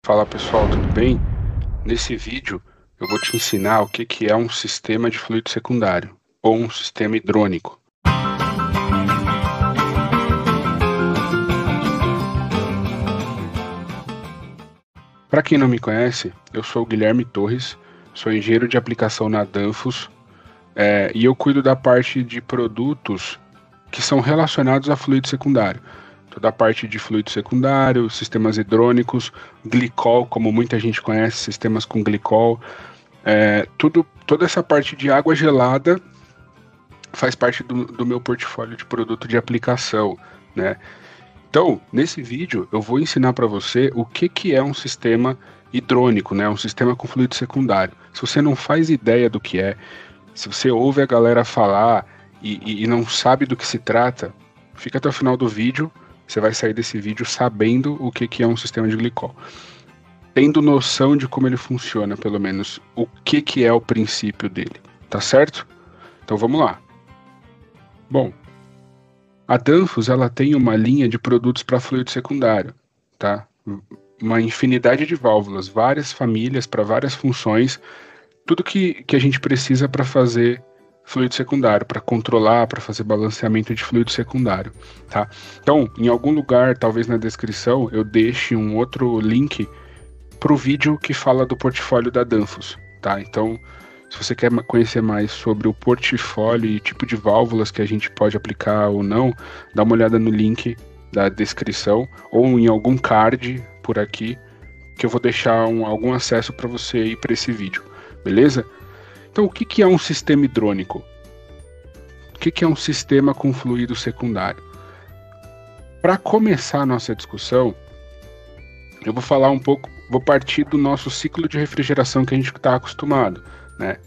Fala pessoal, tudo bem? Nesse vídeo eu vou te ensinar o que é um sistema de fluido secundário ou um sistema hidrônico. Para quem não me conhece, eu sou o Guilherme Torres, sou engenheiro de aplicação na Danfoss e eu cuido da parte de produtos que são relacionados a fluido secundário. Toda a parte de fluido secundário, sistemas hidrônicos, glicol, como muita gente conhece, sistemas com glicol. Toda essa parte de água gelada faz parte do meu portfólio de produto de aplicação, né? Então, nesse vídeo, eu vou ensinar para você o que é um sistema hidrônico, né? Um sistema com fluido secundário. Se você não faz ideia do que é, se você ouve a galera falar e não sabe do que se trata, fica até o final do vídeo, você vai sair desse vídeo sabendo o que é um sistema de glicol. Tendo noção de como ele funciona, pelo menos, o que é o princípio dele, tá certo? Então vamos lá. Bom, a Danfoss ela tem uma linha de produtos para fluido secundário, tá? Uma infinidade de válvulas, várias famílias para várias funções, tudo que a gente precisa para fazer fluido secundário, para controlar, para fazer balanceamento de fluido secundário, tá? Então, em algum lugar, talvez na descrição, eu deixe um outro link para o vídeo que fala do portfólio da Danfoss, tá? Então, se você quer conhecer mais sobre o portfólio e tipo de válvulas que a gente pode aplicar ou não, dá uma olhada no link da descrição ou em algum card por aqui que eu vou deixar algum acesso para você ir para esse vídeo, beleza? Então, o que é um sistema hidrônico? O que é um sistema com fluido secundário? Para começar a nossa discussão, eu vou falar um pouco, vou partir do nosso ciclo de refrigeração que a gente está acostumado, né?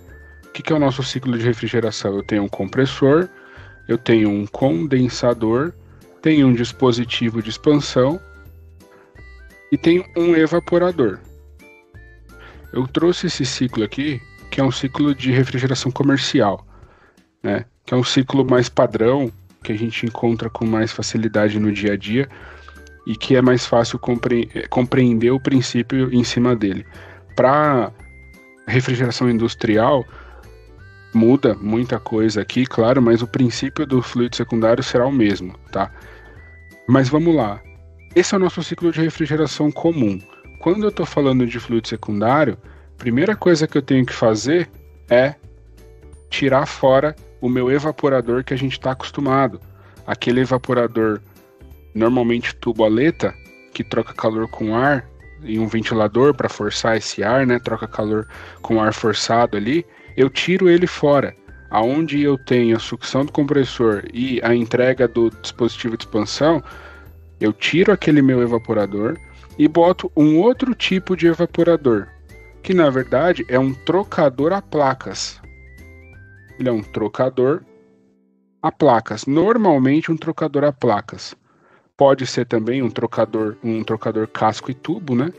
O que é o nosso ciclo de refrigeração? Eu tenho um compressor, eu tenho um condensador, tenho um dispositivo de expansão e tenho um evaporador. Eu trouxe esse ciclo aqui, que é um ciclo de refrigeração comercial, né? Que é um ciclo mais padrão, que a gente encontra com mais facilidade no dia a dia e que é mais fácil compreender o princípio em cima dele. Para refrigeração industrial, muda muita coisa aqui, claro, mas o princípio do fluido secundário será o mesmo, tá? Mas vamos lá. Esse é o nosso ciclo de refrigeração comum. Quando eu estou falando de fluido secundário, a primeira coisa que eu tenho que fazer é tirar fora o meu evaporador que a gente está acostumado. Aquele evaporador, normalmente tubo-aleta, que troca calor com ar, e um ventilador para forçar esse ar, né? Troca calor com ar forçado ali. Eu tiro ele fora. Aonde eu tenho a sucção do compressor e a entrega do dispositivo de expansão, eu tiro aquele meu evaporador e boto um outro tipo de evaporador, que na verdade é um trocador a placas. Ele é um trocador a placas. Normalmente um trocador a placas. Pode ser também um trocador casco e tubo, né?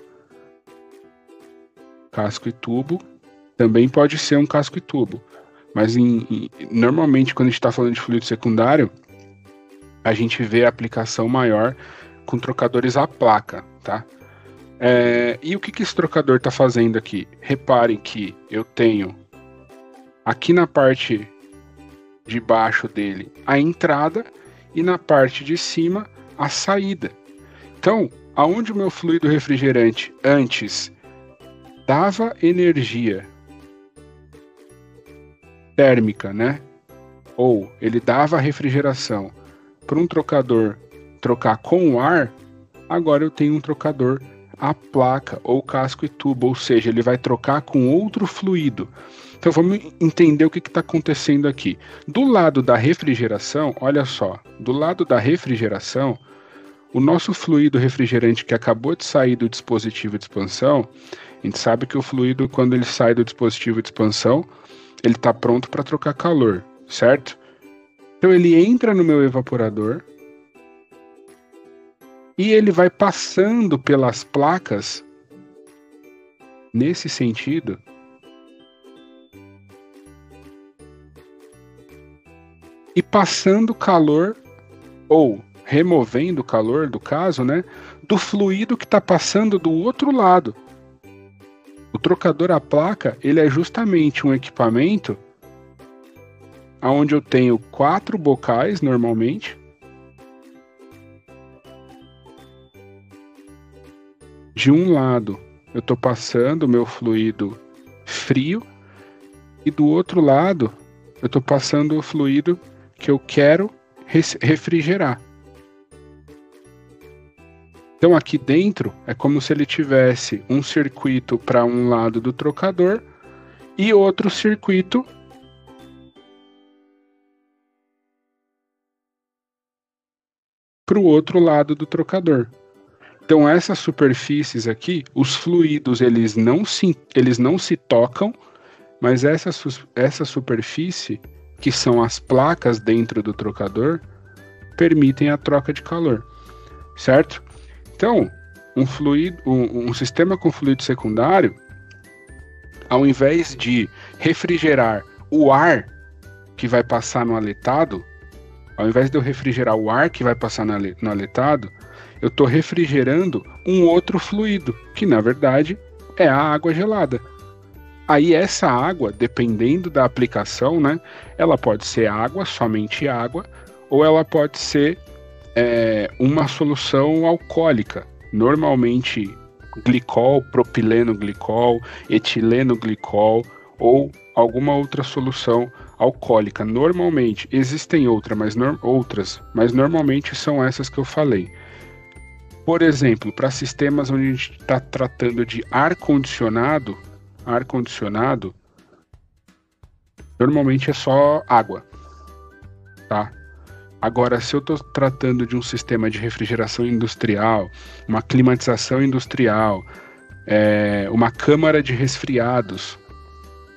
Casco e tubo. Também pode ser um casco e tubo. Mas normalmente quando a gente está falando de fluido secundário, a gente vê a aplicação maior com trocadores a placa, tá? E o que esse trocador está fazendo aqui? Reparem que eu tenho aqui na parte de baixo dele a entrada e na parte de cima a saída. Então, aonde o meu fluido refrigerante antes dava energia térmica, né? Ou ele dava refrigeração para um trocador trocar com o ar, agora eu tenho um trocador a placa ou casco e tubo, ou seja, ele vai trocar com outro fluido. Então vamos entender o que está acontecendo aqui. Do lado da refrigeração, olha só, do lado da refrigeração, o nosso fluido refrigerante que acabou de sair do dispositivo de expansão, a gente sabe que o fluido, quando ele sai do dispositivo de expansão, ele está pronto para trocar calor, certo? Então ele entra no meu evaporador e ele vai passando pelas placas nesse sentido e passando calor ou removendo o calor, do caso, né, do fluido que está passando do outro lado. O trocador à placa, ele é justamente um equipamento onde eu tenho 4 bocais, normalmente. De um lado, eu estou passando o meu fluido frio, e do outro lado, eu estou passando o fluido que eu quero refrigerar. Então aqui dentro é como se ele tivesse um circuito para um lado do trocador e outro circuito para o outro lado do trocador. Então essas superfícies aqui, os fluidos eles não se tocam, mas essa superfície, que são as placas dentro do trocador, permitem a troca de calor, certo? Então, um sistema com fluido secundário, ao invés de refrigerar o ar que vai passar no aletado, ao invés de eu refrigerar o ar que vai passar no aletado, eu estou refrigerando um outro fluido, que na verdade é a água gelada. Aí essa água, dependendo da aplicação, né, ela pode ser água, somente água, ou ela pode ser uma solução alcoólica, normalmente glicol, propileno glicol, etileno glicol ou alguma outra solução alcoólica. Normalmente, existem outras, mas normalmente são essas que eu falei. Por exemplo, para sistemas onde a gente está tratando de ar-condicionado, normalmente é só água, tá? Agora, se eu estou tratando de um sistema de refrigeração industrial, uma climatização industrial, uma câmara de resfriados,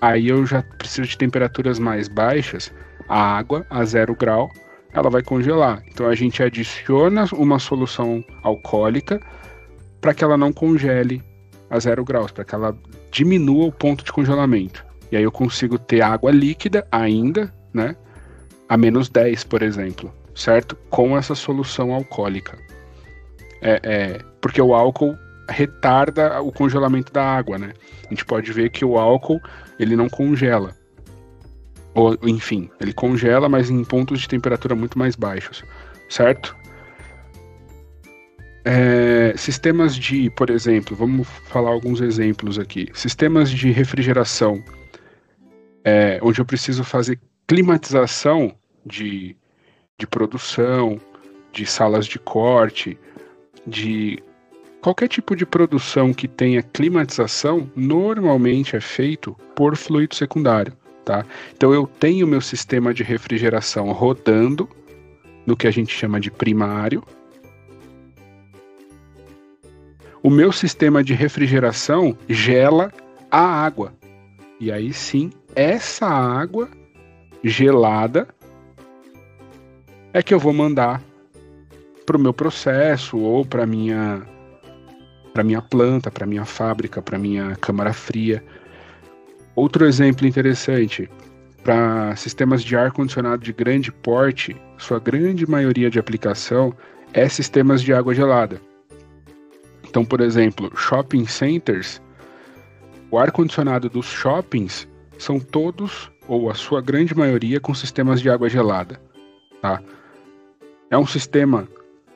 aí eu já preciso de temperaturas mais baixas. A água a 0 grau, ela vai congelar. Então a gente adiciona uma solução alcoólica para que ela não congele a 0 graus, para que ela diminua o ponto de congelamento. E aí eu consigo ter água líquida ainda, né? A menos 10, por exemplo, certo? Com essa solução alcoólica. Porque o álcool retarda o congelamento da água, né? A gente pode ver que o álcool, ele não congela. Ou, enfim, ele congela, mas em pontos de temperatura muito mais baixos, certo? Sistemas de, por exemplo, vamos falar alguns exemplos aqui. Sistemas de refrigeração, onde eu preciso fazer climatização de produção, de salas de corte, de qualquer tipo de produção que tenha climatização, normalmente é feito por fluido secundário, tá? Então eu tenho meu sistema de refrigeração rodando no que a gente chama de primário. O meu sistema de refrigeração gela a água. E aí sim, essa água gelada é que eu vou mandar para o meu processo ou para minha planta, para minha fábrica, para minha câmara fria. Outro exemplo interessante, para sistemas de ar-condicionado de grande porte, sua grande maioria de aplicação é sistemas de água gelada. Então, por exemplo, shopping centers, o ar-condicionado dos shoppings são todos, ou a sua grande maioria, com sistemas de água gelada, tá? É um sistema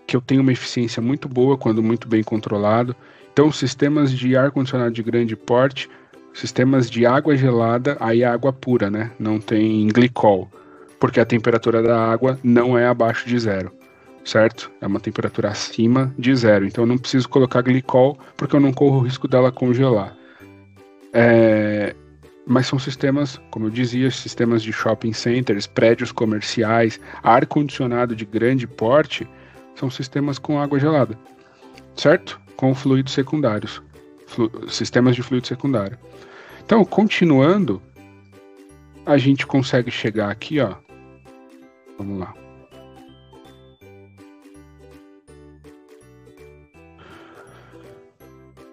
que eu tenho uma eficiência muito boa quando muito bem controlado. Então, sistemas de ar-condicionado de grande porte, sistemas de água gelada, aí é água pura, né? Não tem glicol, porque a temperatura da água não é abaixo de 0. Certo? É uma temperatura acima de 0. Então eu não preciso colocar glicol porque eu não corro o risco dela congelar. Mas são sistemas, como eu dizia, sistemas de shopping centers, prédios comerciais, ar-condicionado de grande porte, são sistemas com água gelada. Certo? Com fluidos secundários. Sistemas de fluido secundário. Então, continuando, a gente consegue chegar aqui, ó. Vamos lá.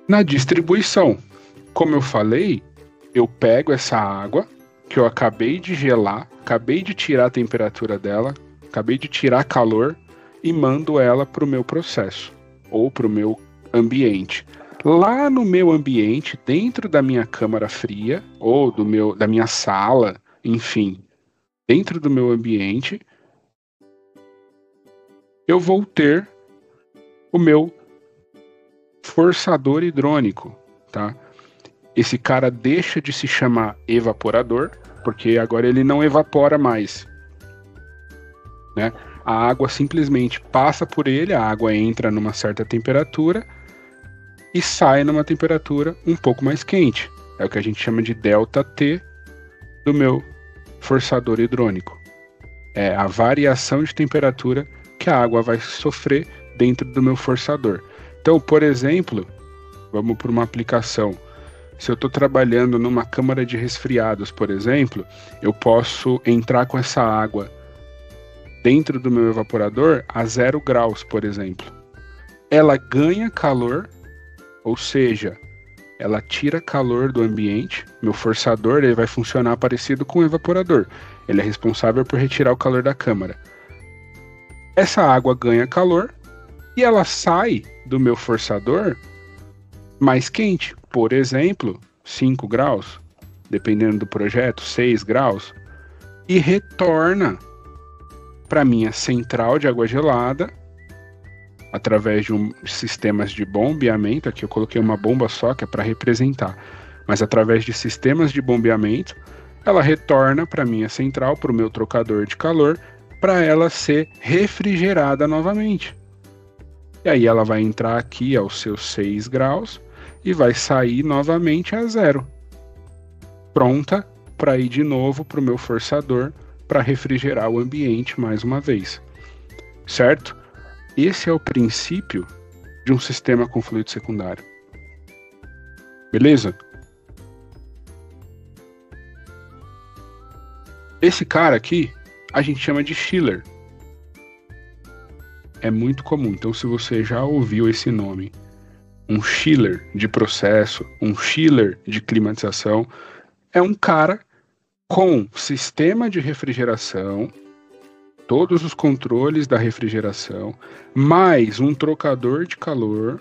Na distribuição, como eu falei, eu pego essa água que eu acabei de gelar, acabei de tirar a temperatura dela, acabei de tirar calor, e mando ela para o meu processo ou para o meu ambiente. Lá no meu ambiente, dentro da minha câmara fria ou da minha sala, enfim, dentro do meu ambiente, eu vou ter o meu forçador hidrônico, tá? Esse cara deixa de se chamar evaporador, porque agora ele não evapora mais, né? A água simplesmente passa por ele, a água entra numa certa temperatura e sai numa temperatura um pouco mais quente. É o que a gente chama de ΔT do meu forçador hidrônico. É a variação de temperatura que a água vai sofrer dentro do meu forçador. Então, por exemplo, vamos para uma aplicação. Se eu estou trabalhando numa câmara de resfriados, por exemplo, eu posso entrar com essa água dentro do meu evaporador a 0 graus, por exemplo. Ela ganha calor, ou seja, ela tira calor do ambiente. Meu forçador ele vai funcionar parecido com o evaporador. Ele é responsável por retirar o calor da câmara. Essa água ganha calor e ela sai do meu forçador mais quente. Por exemplo, 5 graus, dependendo do projeto, 6 graus, e retorna para minha central de água gelada através de sistemas de bombeamento. Aqui eu coloquei uma bomba só que é para representar, mas através de sistemas de bombeamento ela retorna para minha central, para o meu trocador de calor, para ela ser refrigerada novamente. E aí ela vai entrar aqui aos seus 6 graus e vai sair novamente a 0, pronta para ir de novo para o meu forçador para refrigerar o ambiente mais uma vez, certo? Esse é o princípio de um sistema com fluido secundário. Beleza? Esse cara aqui a gente chama de chiller. É muito comum, então se você já ouviu esse nome, um chiller de processo, um chiller de climatização, é um cara com sistema de refrigeração, todos os controles da refrigeração, mais um trocador de calor.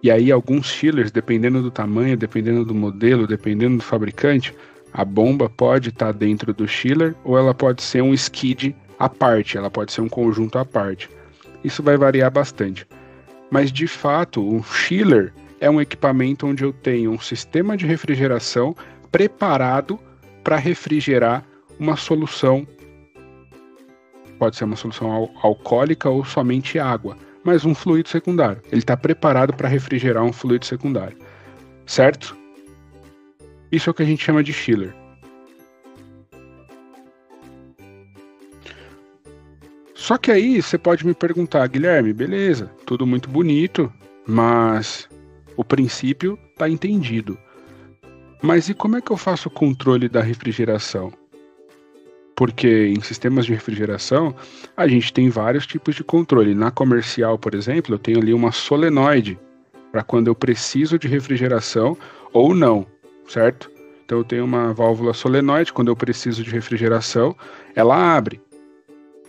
E aí alguns chillers, dependendo do tamanho, dependendo do modelo, dependendo do fabricante, a bomba pode estar dentro do chiller ou ela pode ser um skid à parte, ela pode ser um conjunto à parte. Isso vai variar bastante. Mas de fato, o chiller é um equipamento onde eu tenho um sistema de refrigeração preparado para refrigerar uma solução. Pode ser uma solução alcoólica ou somente água, mas um fluido secundário. Ele está preparado para refrigerar um fluido secundário, certo? Isso é o que a gente chama de chiller. Só que aí você pode me perguntar, Guilherme, beleza, tudo muito bonito, mas o princípio está entendido. Mas e como é que eu faço o controle da refrigeração? Porque em sistemas de refrigeração, a gente tem vários tipos de controle. Na comercial, por exemplo, eu tenho ali uma solenoide para quando eu preciso de refrigeração ou não, certo? Então eu tenho uma válvula solenoide, quando eu preciso de refrigeração, ela abre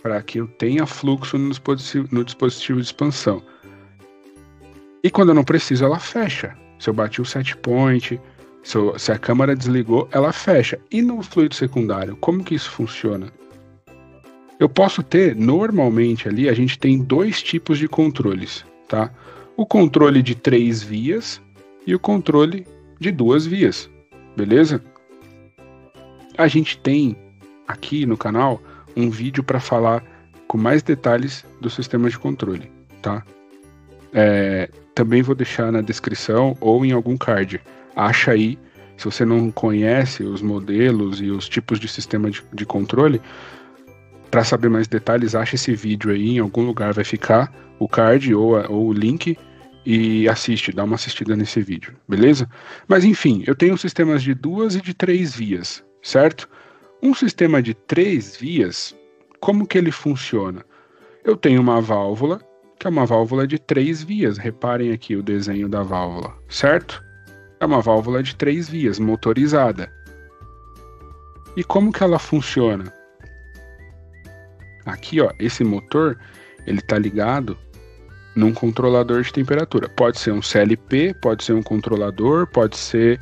para que eu tenha fluxo no dispositivo de expansão. E quando eu não preciso, ela fecha. Se eu bati o set point, se a câmara desligou, ela fecha. E no fluido secundário, como que isso funciona? Eu posso ter, normalmente ali, a gente tem 2 tipos de controles, tá? O controle de 3 vias e o controle de 2 vias, beleza? A gente tem aqui no canal um vídeo para falar com mais detalhes do sistema de controle, tá? Também vou deixar na descrição ou em algum card. Acha aí, se você não conhece os modelos e os tipos de sistema de controle, para saber mais detalhes, acha esse vídeo aí, em algum lugar vai ficar o card ou o link e assiste, dá uma assistida nesse vídeo, beleza? Mas enfim, eu tenho sistemas de 2 e de 3 vias, certo? Um sistema de 3 vias, como que ele funciona? Eu tenho uma válvula, que é uma válvula de 3 vias. Reparem aqui o desenho da válvula, certo? É uma válvula de 3 vias, motorizada. E como que ela funciona? Aqui, ó, esse motor, ele tá ligado num controlador de temperatura. Pode ser um CLP, pode ser um controlador, pode ser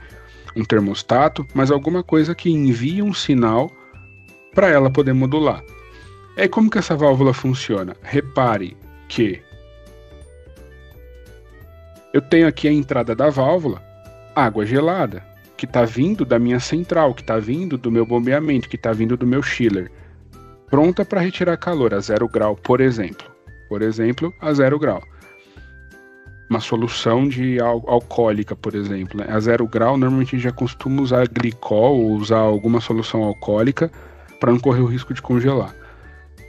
um termostato, mas alguma coisa que envie um sinal para ela poder modular. É como que essa válvula funciona? Repare que eu tenho aqui a entrada da válvula, água gelada, que está vindo da minha central, que está vindo do meu bombeamento, que está vindo do meu chiller, pronta para retirar calor a 0 grau, por exemplo. Por exemplo, a 0 grau. Uma solução de alcoólica, por exemplo, né? A 0 grau, normalmente a gente já costuma usar glicol ou usar alguma solução alcoólica para não correr o risco de congelar.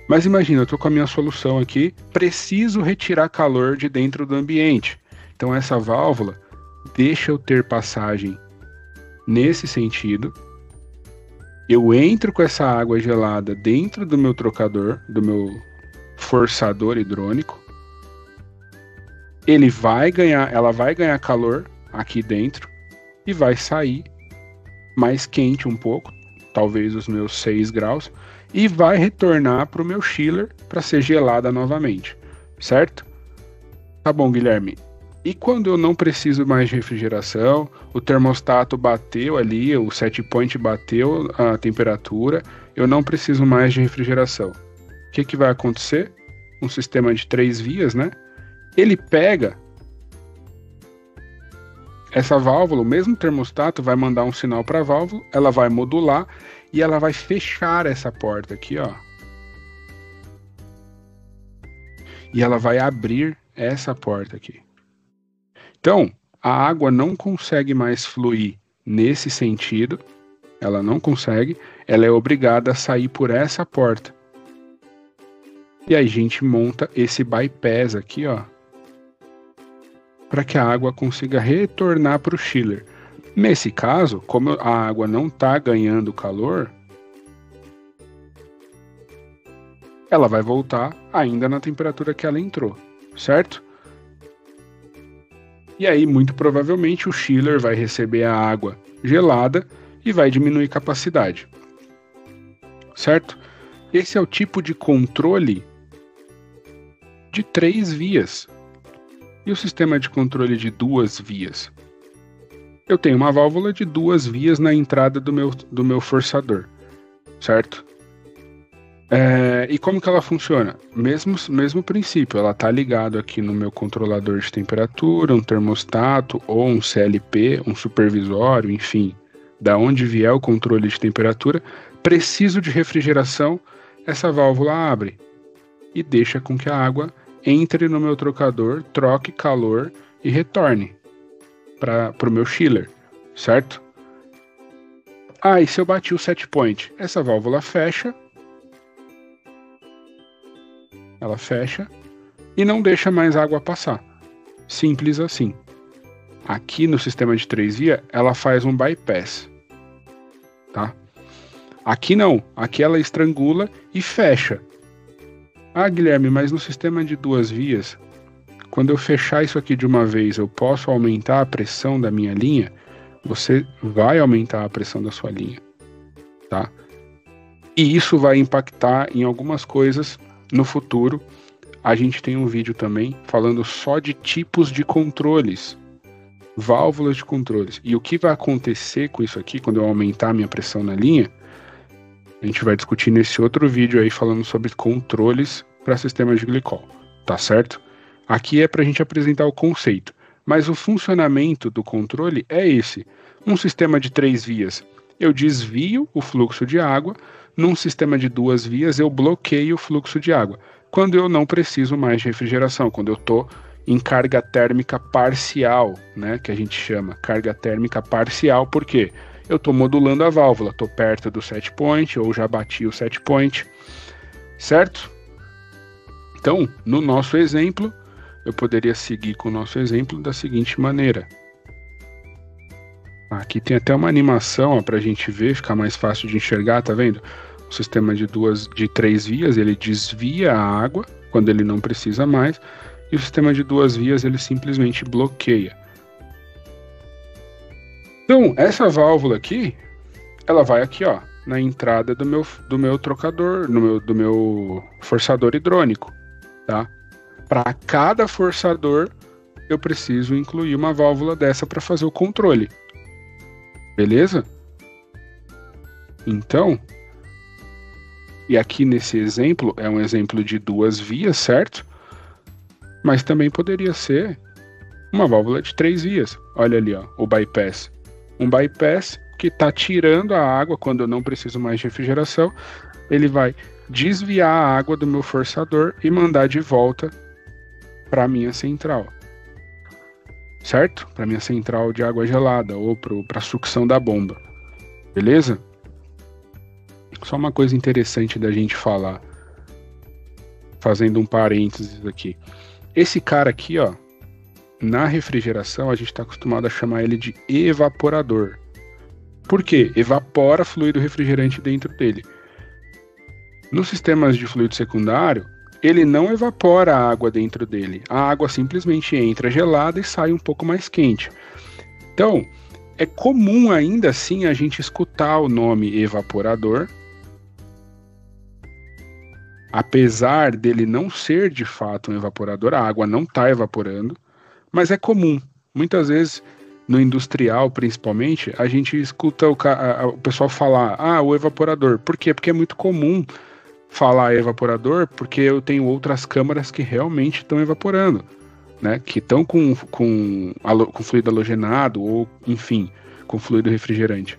Mas imagina, eu estou com a minha solução aqui, preciso retirar calor de dentro do ambiente. Então essa válvula deixa eu ter passagem nesse sentido. Eu entro com essa água gelada dentro do meu trocador, do meu forçador hidrônico. Ela vai ganhar calor aqui dentro e vai sair mais quente um pouco, talvez os meus 6 graus, e vai retornar para o meu chiller para ser gelada novamente, certo? Tá bom, Guilherme. E quando eu não preciso mais de refrigeração, o termostato bateu ali, o set point bateu a temperatura, eu não preciso mais de refrigeração. O que vai acontecer? Um sistema de 3 vias, né? Ele pega essa válvula, o mesmo termostato vai mandar um sinal para a válvula, ela vai modular e ela vai fechar essa porta aqui, ó. E ela vai abrir essa porta aqui. Então, a água não consegue mais fluir nesse sentido, ela não consegue, ela é obrigada a sair por essa porta. E aí a gente monta esse bypass aqui, ó, para que a água consiga retornar para o chiller. Nesse caso, como a água não está ganhando calor, ela vai voltar ainda na temperatura que ela entrou, certo? E aí, muito provavelmente, o chiller vai receber a água gelada e vai diminuir capacidade, certo? Esse é o tipo de controle de 3 vias. E o sistema de controle de 2 vias? Eu tenho uma válvula de 2 vias na entrada do meu forçador, certo? E como que ela funciona? Mesmo princípio, ela está ligada aqui no meu controlador de temperatura, um termostato ou um CLP, um supervisório, enfim, da onde vier o controle de temperatura, preciso de refrigeração, essa válvula abre e deixa com que a água entre no meu trocador, troque calor e retorne para o meu chiller, certo? E se eu bati o set point? Essa válvula fecha, ela fecha e não deixa mais água passar. Simples assim. Aqui no sistema de 3 vias, ela faz um bypass, tá? Aqui não, aqui ela estrangula e fecha. Guilherme, mas no sistema de 2 vias, quando eu fechar isso aqui de uma vez, eu posso aumentar a pressão da minha linha? Você vai aumentar a pressão da sua linha, tá? E isso vai impactar em algumas coisas no futuro. A gente tem um vídeo também falando só de tipos de controles, válvulas de controles. E o que vai acontecer com isso aqui, quando eu aumentar a minha pressão na linha, a gente vai discutir nesse outro vídeo aí falando sobre controles para sistemas de glicol, tá certo? Aqui é para a gente apresentar o conceito, mas o funcionamento do controle é esse. Um sistema de 3 vias, eu desvio o fluxo de água, num sistema de 2 vias eu bloqueio o fluxo de água, quando eu não preciso mais de refrigeração, quando eu estou em carga térmica parcial, né, que a gente chama carga térmica parcial, por quê? Eu estou modulando a válvula, estou perto do set point ou já bati o set point, certo? Então, no nosso exemplo, eu poderia seguir com o nosso exemplo da seguinte maneira. Aqui tem até uma animação para a gente ver, ficar mais fácil de enxergar, tá vendo? O sistema de 3 vias, ele desvia a água quando ele não precisa mais, e o sistema de 2 vias, ele simplesmente bloqueia. Então, essa válvula aqui, ela vai aqui, ó, na entrada do meu trocador, do meu forçador hidrônico, tá? Para cada forçador, eu preciso incluir uma válvula dessa para fazer o controle. Beleza? Então, e aqui nesse exemplo, é um exemplo de 2 vias, certo? Mas também poderia ser uma válvula de 3 vias. Olha ali, ó, o bypass. Um bypass que está tirando a água quando eu não preciso mais de refrigeração. Ele vai desviar a água do meu forçador e mandar de volta para a minha central. Certo? Para minha central de água gelada ou para a sucção da bomba. Beleza? Só uma coisa interessante da gente falar, fazendo um parênteses aqui. Esse cara aqui, ó, na refrigeração a gente está acostumado a chamar ele de evaporador. Por quê? Evapora fluido refrigerante dentro dele. Nos sistemas de fluido secundário, ele não evapora a água dentro dele. A água simplesmente entra gelada e sai um pouco mais quente. Então, é comum ainda assim a gente escutar o nome evaporador, apesar dele não ser de fato um evaporador, a água não está evaporando, mas é comum. Muitas vezes, no industrial principalmente, a gente escuta o pessoal falar, o evaporador. Por quê? Porque é muito comum falar evaporador, porque eu tenho outras câmaras que realmente estão evaporando, né? Que estão com fluido halogenado, ou, enfim, com fluido refrigerante.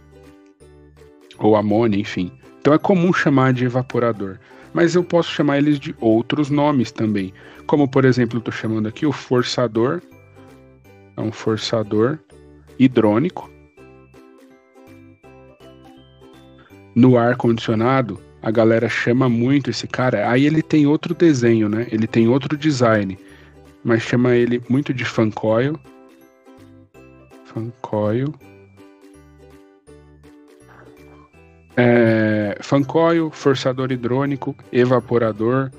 Ou amônia, enfim. Então é comum chamar de evaporador. Mas eu posso chamar eles de outros nomes também. Como, por exemplo, eu estou chamando aqui o forçador. É um forçador hidrônico. No ar-condicionado, a galera chama muito esse cara. Aí ele tem outro desenho, né? Ele tem outro design. Mas chama ele muito de fan coil. Fan coil. Fan coil, forçador hidrônico, evaporador.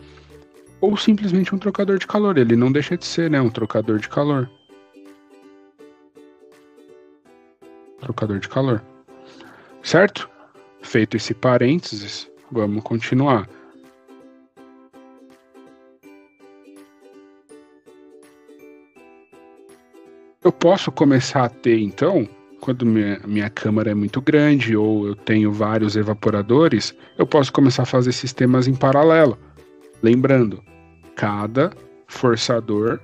Ou simplesmente um trocador de calor. Ele não deixa de ser, né? Um trocador de calor. Trocador de calor. Certo? Feito esse parênteses, vamos continuar. Eu posso começar a ter, então, quando minha câmara é muito grande ou eu tenho vários evaporadores, eu posso começar a fazer sistemas em paralelo. Lembrando, cada forçador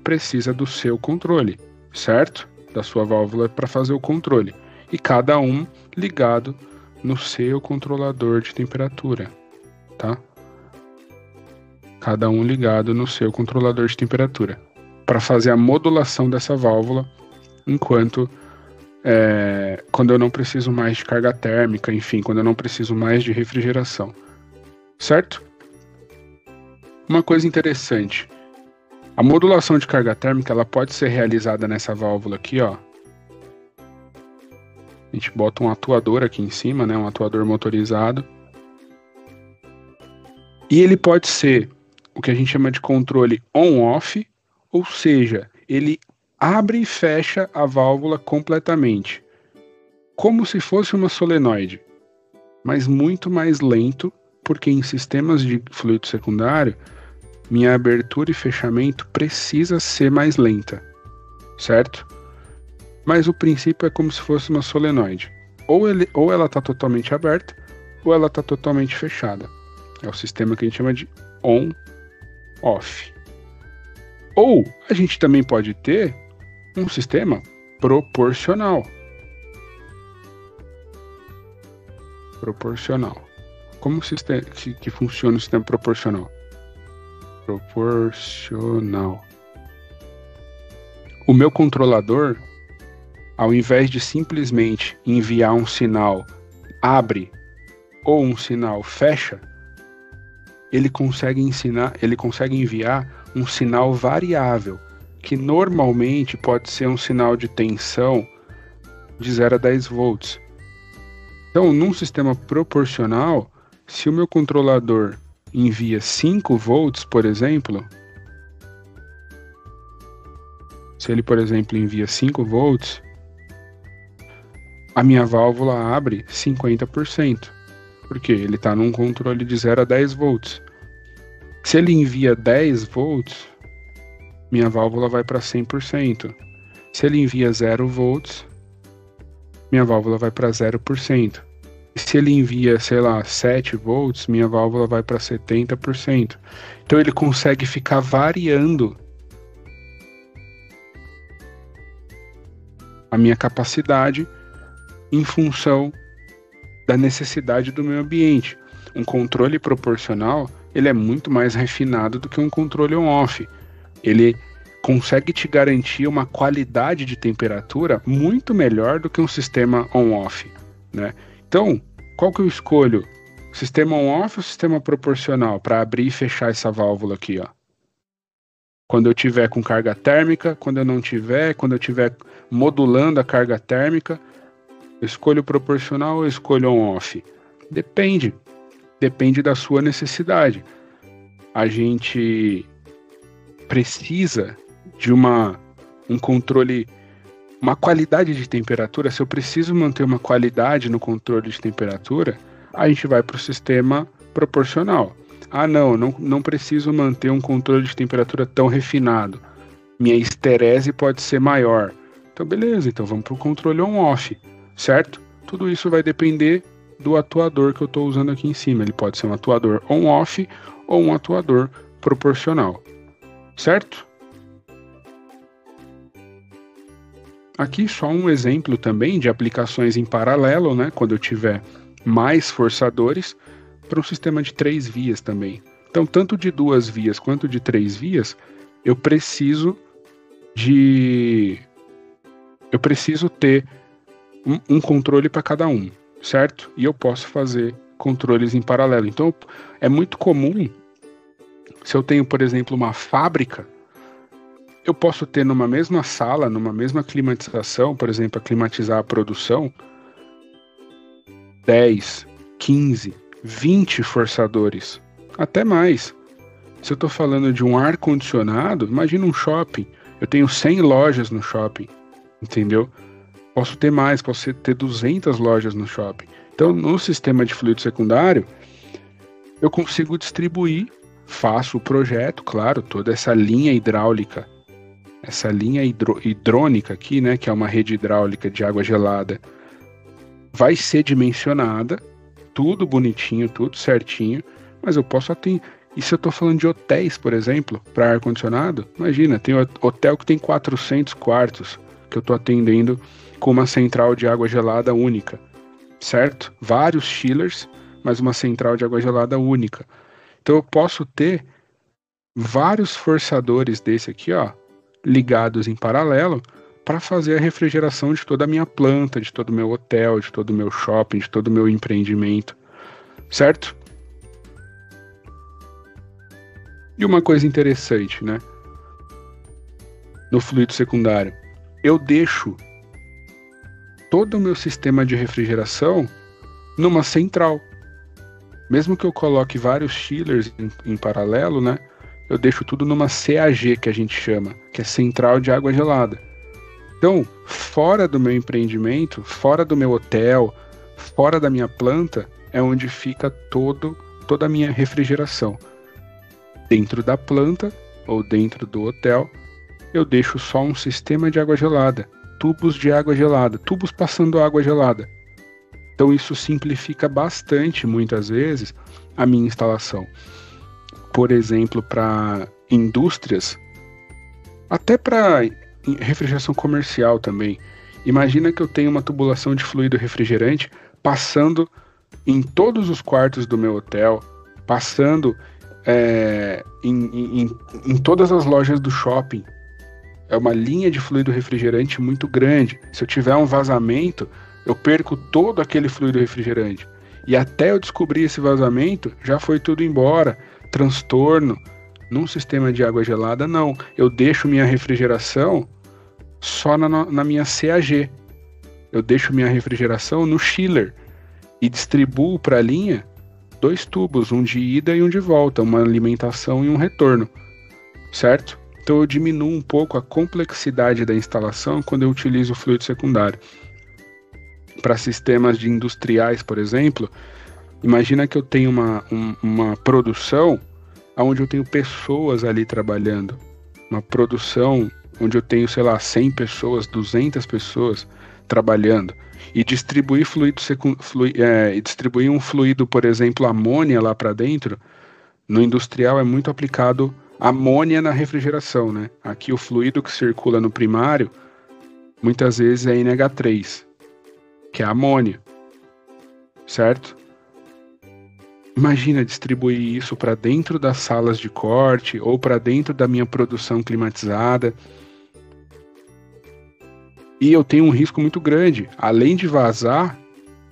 precisa do seu controle, certo? Da sua válvula para fazer o controle. E cada um ligado no seu controlador de temperatura, tá? Cada um ligado no seu controlador de temperatura, para fazer a modulação dessa válvula, enquanto quando eu não preciso mais de carga térmica, enfim, quando eu não preciso mais de refrigeração, certo? Uma coisa interessante, a modulação de carga térmica ela pode ser realizada nessa válvula aqui, ó. A gente bota um atuador aqui em cima, né? Um atuador motorizado. E ele pode ser o que a gente chama de controle on-off, ou seja, ele abre e fecha a válvula completamente, como se fosse uma solenoide, mas muito mais lento, porque em sistemas de fluido secundário, minha abertura e fechamento precisa ser mais lenta, certo? Mas o princípio é como se fosse uma solenoide. Ou ela está totalmente aberta, ou ela está totalmente fechada. É o sistema que a gente chama de on-off. Ou a gente também pode ter um sistema proporcional. Proporcional. Como que funciona o sistema proporcional? Proporcional. O meu controlador, ao invés de simplesmente enviar um sinal abre ou um sinal fecha, ele consegue enviar um sinal variável, que normalmente pode ser um sinal de tensão de 0 a 10 volts. Então, num sistema proporcional, se o meu controlador envia 5 volts, por exemplo, se ele, por exemplo, envia 5 volts, a minha válvula abre 50%. Porque ele está num controle de 0 a 10 volts. Se ele envia 10 volts, minha válvula vai para 100%. Se ele envia 0 volts, minha válvula vai para 0%. E se ele envia, sei lá, 7 volts, minha válvula vai para 70%. Então ele consegue ficar variando a minha capacidade em função da necessidade do meu ambiente. Um controle proporcional, ele é muito mais refinado do que um controle on-off. Ele consegue te garantir uma qualidade de temperatura muito melhor do que um sistema on-off, né? Então, qual que eu escolho? Sistema on-off ou sistema proporcional para abrir e fechar essa válvula aqui, ó? Quando eu tiver com carga térmica, quando eu não tiver, quando eu tiver modulando a carga térmica, eu escolho proporcional ou eu escolho on-off? Depende da sua necessidade. A gente precisa de um controle, uma qualidade de temperatura. Se eu preciso manter uma qualidade no controle de temperatura, a gente vai para o sistema proporcional. Ah, não preciso manter um controle de temperatura tão refinado. Minha esterese pode ser maior. Então, beleza, então vamos para o controle on-off, certo? Tudo isso vai depender do atuador que eu estou usando aqui em cima. Ele pode ser um atuador on-off ou um atuador proporcional, certo? Aqui só um exemplo também de aplicações em paralelo, né? Quando eu tiver mais forçadores, para um sistema de 3 vias também. Então, tanto de 2 vias quanto de 3 vias, eu preciso ter um controle para cada um, certo? E eu posso fazer controles em paralelo. Então, é muito comum, se eu tenho, por exemplo, uma fábrica, eu posso ter numa mesma sala, numa mesma climatização, por exemplo, a climatizar a produção, 10, 15, 20 forçadores, até mais. Se eu estou falando de um ar-condicionado, imagina um shopping. Eu tenho 100 lojas no shopping, entendeu? Posso ter mais, posso ter 200 lojas no shopping. Então, no sistema de fluido secundário, eu consigo distribuir, faço o projeto, claro, toda essa linha hidráulica, essa linha hidrônica aqui, né, que é uma rede hidráulica de água gelada, vai ser dimensionada, tudo bonitinho, tudo certinho, mas eu posso atender. E se eu estou falando de hotéis, por exemplo, para ar-condicionado, imagina, tem hotel que tem 400 quartos que eu estou atendendo com uma central de água gelada única, certo? Vários chillers, mas uma central de água gelada única. Então eu posso ter vários forçadores desse aqui, ó, ligados em paralelo, para fazer a refrigeração de toda a minha planta, de todo o meu hotel, de todo o meu shopping, de todo o meu empreendimento, certo? E uma coisa interessante, né? No fluido secundário, eu deixo todo o meu sistema de refrigeração numa central. Mesmo que eu coloque vários chillers em paralelo, né? Eu deixo tudo numa CAG, que a gente chama, que é Central de Água Gelada. Então, fora do meu empreendimento, fora do meu hotel, fora da minha planta, é onde fica toda a minha refrigeração. Dentro da planta ou dentro do hotel, eu deixo só um sistema de água gelada, tubos de água gelada, tubos passando água gelada. Então isso simplifica bastante, muitas vezes, a minha instalação. Por exemplo, para indústrias, até para refrigeração comercial também. Imagina que eu tenho uma tubulação de fluido refrigerante passando em todos os quartos do meu hotel, passando em todas as lojas do shopping. É uma linha de fluido refrigerante muito grande. Se eu tiver um vazamento, eu perco todo aquele fluido refrigerante. E até eu descobrir esse vazamento, já foi tudo embora. Transtorno. Num sistema de água gelada, não. Eu deixo minha refrigeração só na minha CAG. Eu deixo minha refrigeração no chiller e distribuo para a linha 2 tubos, um de ida e um de volta, uma alimentação e um retorno, certo? Então eu diminuo um pouco a complexidade da instalação quando eu utilizo o fluido secundário. Para sistemas de industriais, por exemplo, Imagina que eu tenho uma produção onde eu tenho pessoas ali trabalhando. Uma produção onde eu tenho, sei lá, 100 pessoas, 200 pessoas trabalhando. E distribuir distribuir um fluido, por exemplo, amônia lá para dentro, no industrial é muito aplicado amônia na refrigeração, né? Aqui o fluido que circula no primário, muitas vezes é NH3, que é amônia, certo? Imagina distribuir isso para dentro das salas de corte ou para dentro da minha produção climatizada. E eu tenho um risco muito grande. Além de vazar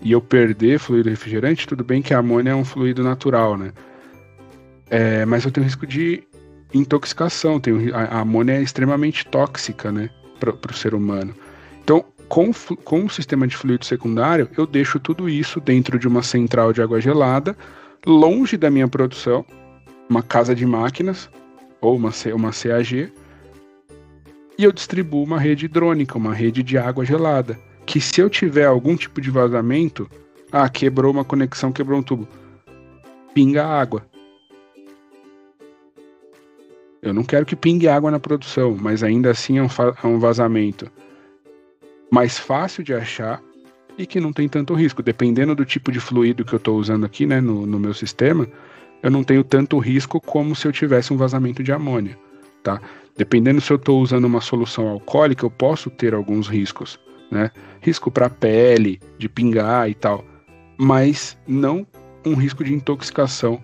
e eu perder fluido refrigerante, tudo bem que a amônia é um fluido natural, né? Mas eu tenho risco de intoxicação. A amônia é extremamente tóxica, né, para o ser humano. Então, com o sistema de fluido secundário, eu deixo tudo isso dentro de uma central de água gelada, longe da minha produção, uma casa de máquinas ou uma CAG, e eu distribuo uma rede hidrônica, uma rede de água gelada, que se eu tiver algum tipo de vazamento, quebrou uma conexão, quebrou um tubo, pinga água. Eu não quero que pingue água na produção, mas ainda assim é um vazamento mais fácil de achar e que não tem tanto risco. Dependendo do tipo de fluido que eu estou usando aqui, né, no meu sistema, eu não tenho tanto risco como se eu tivesse um vazamento de amônia, tá? Dependendo se eu estou usando uma solução alcoólica, eu posso ter alguns riscos, né? Risco para a pele, de pingar e tal, mas não um risco de intoxicação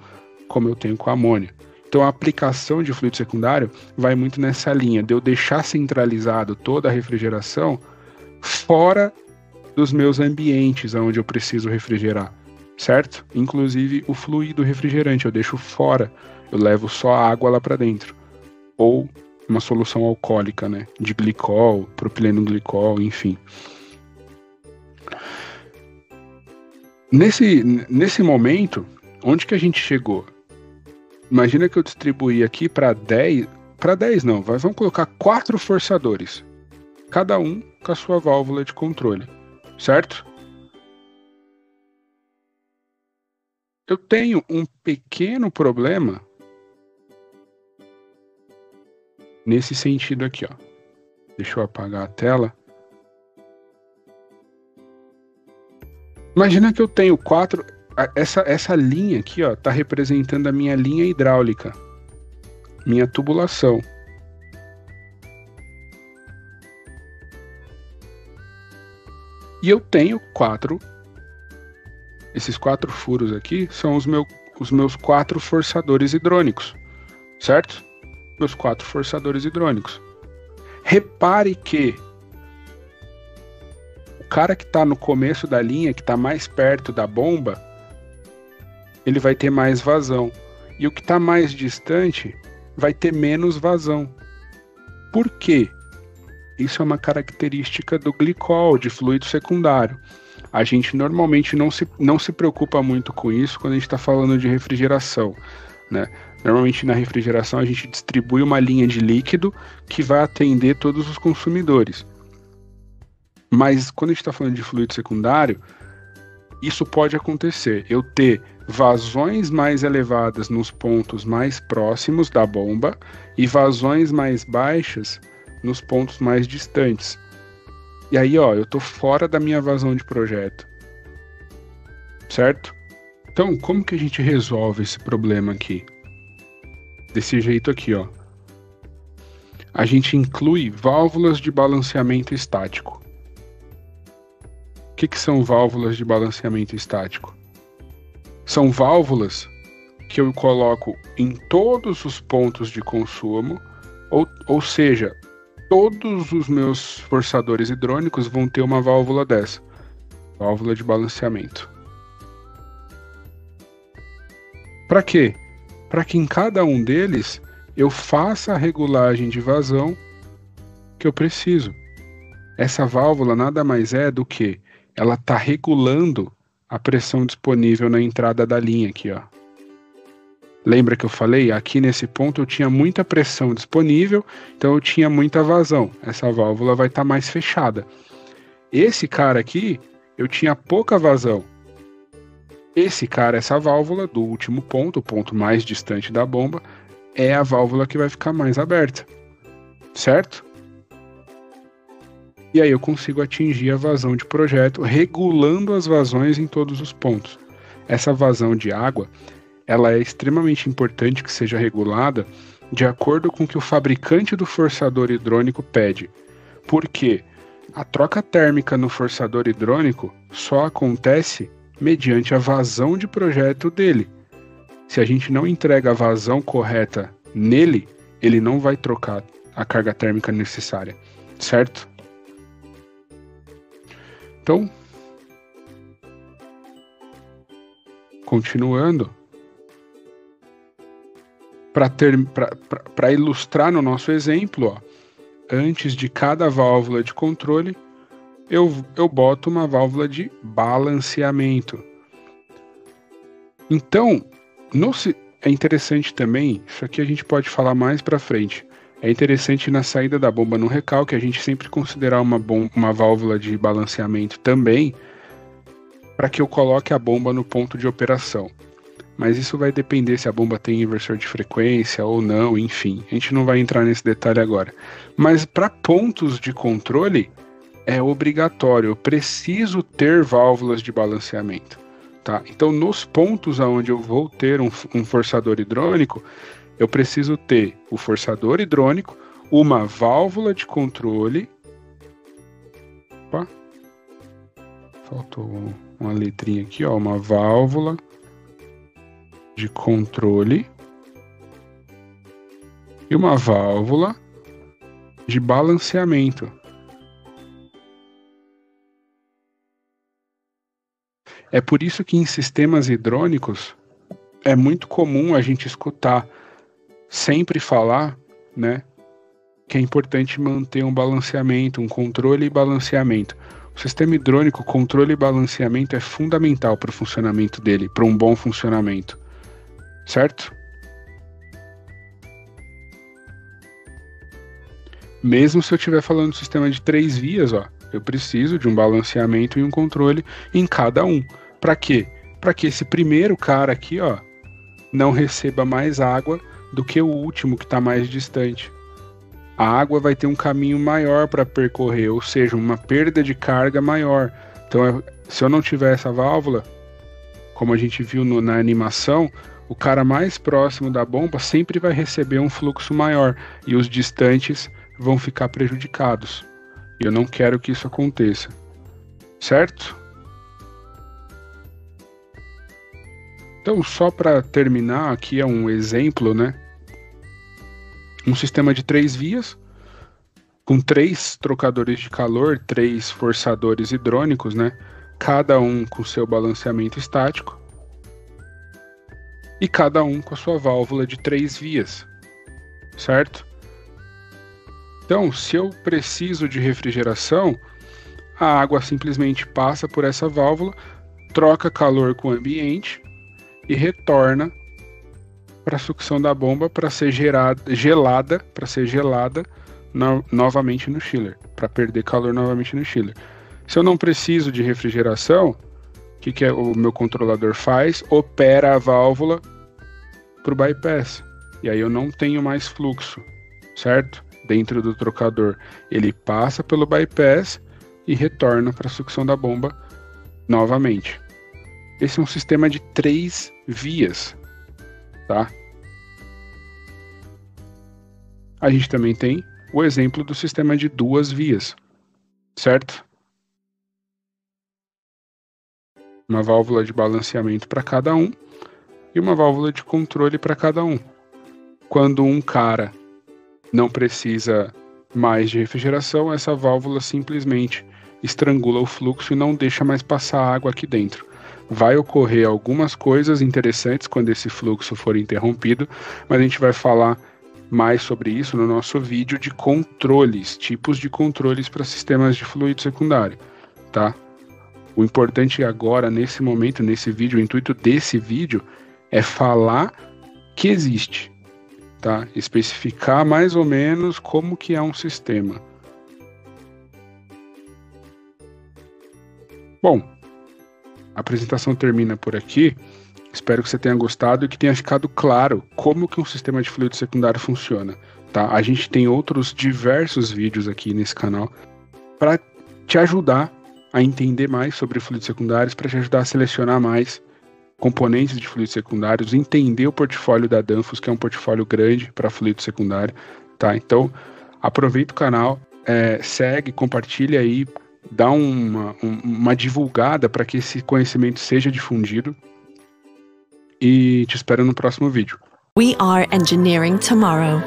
como eu tenho com a amônia. Então a aplicação de fluido secundário vai muito nessa linha, de eu deixar centralizado toda a refrigeração fora dos meus ambientes onde eu preciso refrigerar, certo? Inclusive o fluido refrigerante eu deixo fora, eu levo só a água lá para dentro. Ou uma solução alcoólica, né? De glicol, propileno glicol, enfim. Nesse momento, onde que a gente chegou? Imagina que eu distribuí aqui para 10 não, vamos colocar 4 forçadores, cada um com a sua válvula de controle, certo? Eu tenho um pequeno problema nesse sentido aqui, ó. Deixa eu apagar a tela. Imagina que eu tenho 4. Essa linha aqui, ó, tá representando a minha linha hidráulica, minha tubulação. E eu tenho 4. Esses 4 furos aqui são os meus 4 forçadores hidrônicos, certo? Meus 4 forçadores hidrônicos. Repare que o cara que está no começo da linha, que está mais perto da bomba, ele vai ter mais vazão. E o que está mais distante vai ter menos vazão. Por quê? Isso é uma característica do glicol, de fluido secundário. A gente normalmente não se preocupa muito com isso quando a gente está falando de refrigeração, né? Normalmente na refrigeração a gente distribui uma linha de líquido que vai atender todos os consumidores. Mas quando a gente está falando de fluido secundário, isso pode acontecer. Eu ter vazões mais elevadas nos pontos mais próximos da bomba e vazões mais baixas nos pontos mais distantes. E aí, ó, eu tô fora da minha vazão de projeto. Certo? Então, como que a gente resolve esse problema aqui? Desse jeito aqui, ó. A gente inclui válvulas de balanceamento estático. O que são válvulas de balanceamento estático? São válvulas que eu coloco em todos os pontos de consumo, ou seja, todos os meus forçadores hidrônicos vão ter uma válvula dessa, válvula de balanceamento. Para quê? Para que em cada um deles eu faça a regulagem de vazão que eu preciso. Essa válvula nada mais é do que ela está regulando a pressão disponível na entrada da linha aqui, ó. Lembra que eu falei? Aqui nesse ponto eu tinha muita pressão disponível, então eu tinha muita vazão. Essa válvula vai estar mais fechada. Esse cara aqui, eu tinha pouca vazão. Essa válvula do último ponto, o ponto mais distante da bomba, é a válvula que vai ficar mais aberta, certo? E aí eu consigo atingir a vazão de projeto, regulando as vazões em todos os pontos. Essa vazão de água, ela é extremamente importante que seja regulada de acordo com o que o fabricante do forçador hidrônico pede. Por quê? A troca térmica no forçador hidrônico só acontece mediante a vazão de projeto dele. Se a gente não entrega a vazão correta nele, ele não vai trocar a carga térmica necessária, certo? Então, continuando, para ilustrar no nosso exemplo, ó, antes de cada válvula de controle, eu boto uma válvula de balanceamento. Então, é interessante também, isso aqui a gente pode falar mais para frente, é interessante na saída da bomba no recalque a gente sempre considerar uma válvula de balanceamento também, para que eu coloque a bomba no ponto de operação. Mas isso vai depender se a bomba tem inversor de frequência ou não, enfim. A gente não vai entrar nesse detalhe agora. Mas para pontos de controle, é obrigatório. Eu preciso ter válvulas de balanceamento. Tá? Então, nos pontos onde eu vou ter um forçador hidrônico, eu preciso ter o forçador hidrônico, uma válvula de controle. Opa, faltou uma letrinha aqui, ó, uma válvula de controle e uma válvula de balanceamento. É por isso que em sistemas hidrônicos é muito comum a gente escutar sempre falar, né, que é importante manter um balanceamento, um controle e balanceamento. O sistema hidrônico, controle e balanceamento é fundamental para o funcionamento dele, para um bom funcionamento. Certo? Mesmo se eu estiver falando de sistema de 3 vias, ó, eu preciso de um balanceamento e um controle em cada um. Para quê? Para que esse primeiro cara aqui, ó, não receba mais água do que o último que está mais distante. A água vai ter um caminho maior para percorrer, ou seja, uma perda de carga maior. Então, se eu não tiver essa válvula, como a gente viu na animação, o cara mais próximo da bomba sempre vai receber um fluxo maior e os distantes vão ficar prejudicados. E eu não quero que isso aconteça. Certo? Então, só para terminar, aqui é um exemplo, né? Um sistema de 3 vias, com 3 trocadores de calor, 3 forçadores hidrônicos, né? Cada um com seu balanceamento estático. E cada um com a sua válvula de 3 vias, certo? Então, se eu preciso de refrigeração, a água simplesmente passa por essa válvula, troca calor com o ambiente e retorna para a sucção da bomba para ser gelada novamente no chiller, para perder calor novamente no chiller. Se eu não preciso de refrigeração, o que o meu controlador faz? Opera a válvula para o bypass. E aí eu não tenho mais fluxo, certo? Dentro do trocador. Ele passa pelo bypass e retorna para a sucção da bomba novamente. Esse é um sistema de 3 vias, tá? A gente também tem o exemplo do sistema de 2 vias, certo? Uma válvula de balanceamento para cada um e uma válvula de controle para cada um. Quando um cara não precisa mais de refrigeração, essa válvula simplesmente estrangula o fluxo e não deixa mais passar água aqui dentro. Vai ocorrer algumas coisas interessantes quando esse fluxo for interrompido, mas a gente vai falar mais sobre isso no nosso vídeo de controles, tipos de controles para sistemas de fluido secundário, tá? O importante agora, nesse momento, nesse vídeo, o intuito desse vídeo é falar que existe, tá? Especificar mais ou menos como que é um sistema. Bom, A apresentação termina por aqui. Espero que você tenha gostado e que tenha ficado claro como que um sistema de fluido secundário funciona, tá? A gente tem outros diversos vídeos aqui nesse canal para te ajudar a entender mais sobre fluidos secundários, para te ajudar a selecionar mais componentes de fluidos secundários, entender o portfólio da Danfoss, que é um portfólio grande para fluido secundário, tá? Então, aproveita o canal, segue, compartilha aí, dá uma divulgada para que esse conhecimento seja difundido. E te espero no próximo vídeo. We are engineering tomorrow.